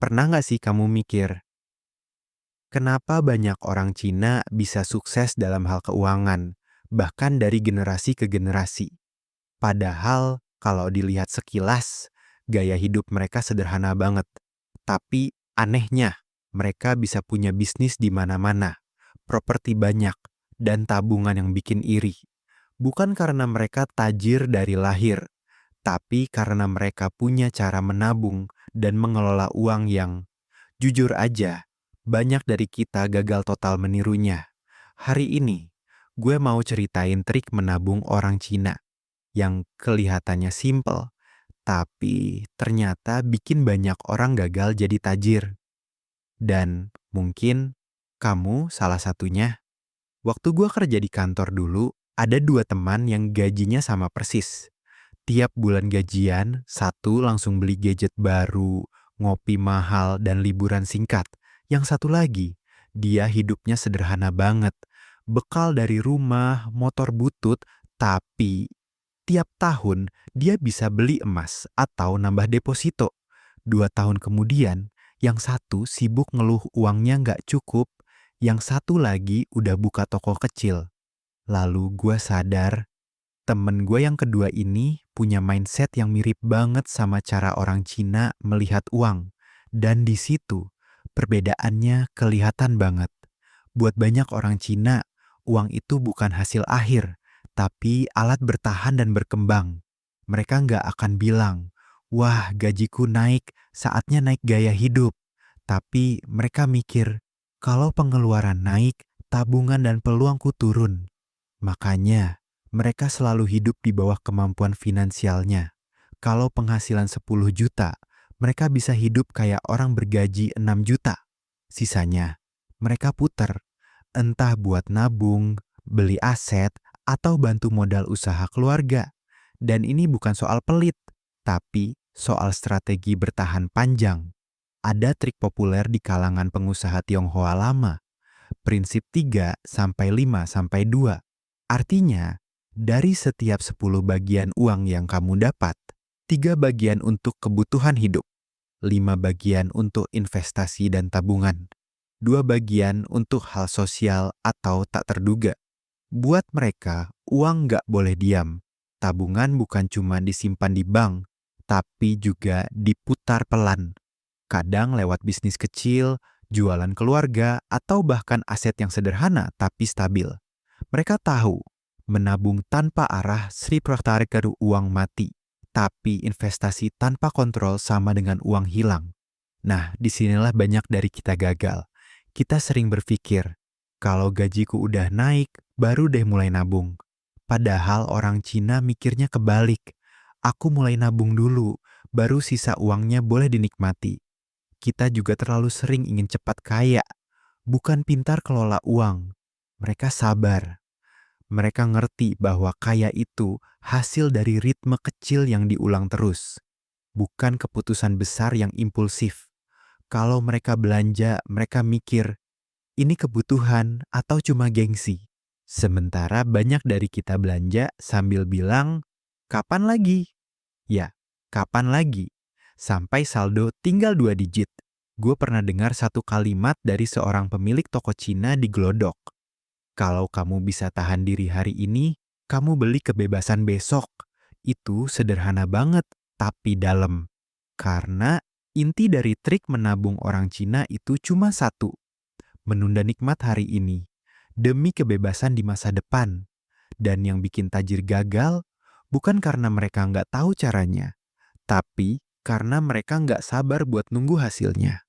Pernah nggak sih kamu mikir, kenapa banyak orang Cina bisa sukses dalam hal keuangan, bahkan dari generasi ke generasi? Padahal kalau dilihat sekilas, gaya hidup mereka sederhana banget. Tapi anehnya, mereka bisa punya bisnis di mana-mana, properti banyak, dan tabungan yang bikin iri. Bukan karena mereka tajir dari lahir, tapi karena mereka punya cara menabung dan mengelola uang yang, jujur aja, banyak dari kita gagal total menirunya. Hari ini, gue mau ceritain trik menabung orang Cina yang kelihatannya simple, tapi ternyata bikin banyak orang gagal jadi tajir. Dan mungkin kamu salah satunya. Waktu gue kerja di kantor dulu, ada dua teman yang gajinya sama persis. Tiap bulan gajian, satu langsung beli gadget baru, ngopi mahal, dan liburan singkat. Yang satu lagi, dia hidupnya sederhana banget. Bekal dari rumah, motor butut, tapi tiap tahun dia bisa beli emas atau nambah deposito. 2 tahun kemudian, yang satu sibuk ngeluh uangnya nggak cukup, yang satu lagi udah buka toko kecil. Lalu gue sadar, temen gue yang kedua ini punya mindset yang mirip banget sama cara orang Cina melihat uang. Dan di situ, perbedaannya kelihatan banget. Buat banyak orang Cina, uang itu bukan hasil akhir, tapi alat bertahan dan berkembang. Mereka nggak akan bilang, wah gajiku naik, saatnya naik gaya hidup. Tapi mereka mikir, kalau pengeluaran naik, tabungan dan peluangku turun. Makanya, mereka selalu hidup di bawah kemampuan finansialnya. Kalau penghasilan 10 juta, mereka bisa hidup kayak orang bergaji 6 juta. Sisanya, mereka puter, entah buat nabung, beli aset, atau bantu modal usaha keluarga. Dan ini bukan soal pelit, tapi soal strategi bertahan panjang. Ada trik populer di kalangan pengusaha Tionghoa lama. Prinsip 3-5-2. Artinya, dari setiap 10 bagian uang yang kamu dapat, 3 bagian untuk kebutuhan hidup, 5 bagian untuk investasi dan tabungan, 2 bagian untuk hal sosial atau tak terduga. Buat mereka, uang nggak boleh diam. Tabungan bukan cuma disimpan di bank, tapi juga diputar pelan. Kadang lewat bisnis kecil, jualan keluarga, atau bahkan aset yang sederhana tapi stabil. Mereka tahu, menabung tanpa arah Sri Pratarekeru uang mati, tapi investasi tanpa kontrol sama dengan uang hilang. Nah, disinilah banyak dari kita gagal. Kita sering berpikir, kalau gajiku udah naik, baru deh mulai nabung. Padahal orang Cina mikirnya kebalik. Aku mulai nabung dulu, baru sisa uangnya boleh dinikmati. Kita juga terlalu sering ingin cepat kaya, bukan pintar kelola uang. Mereka sabar. Mereka ngerti bahwa kaya itu hasil dari ritme kecil yang diulang terus, bukan keputusan besar yang impulsif. Kalau mereka belanja, mereka mikir, ini kebutuhan atau cuma gengsi. Sementara banyak dari kita belanja sambil bilang, kapan lagi? Ya, kapan lagi? Sampai saldo tinggal 2 digit. Gue pernah dengar satu kalimat dari seorang pemilik toko Cina di Glodok. Kalau kamu bisa tahan diri hari ini, kamu beli kebebasan besok. Itu sederhana banget, tapi dalam. Karena inti dari trik menabung orang Cina itu cuma satu. Menunda nikmat hari ini, demi kebebasan di masa depan. Dan yang bikin tajir gagal, bukan karena mereka nggak tahu caranya, tapi karena mereka nggak sabar buat nunggu hasilnya.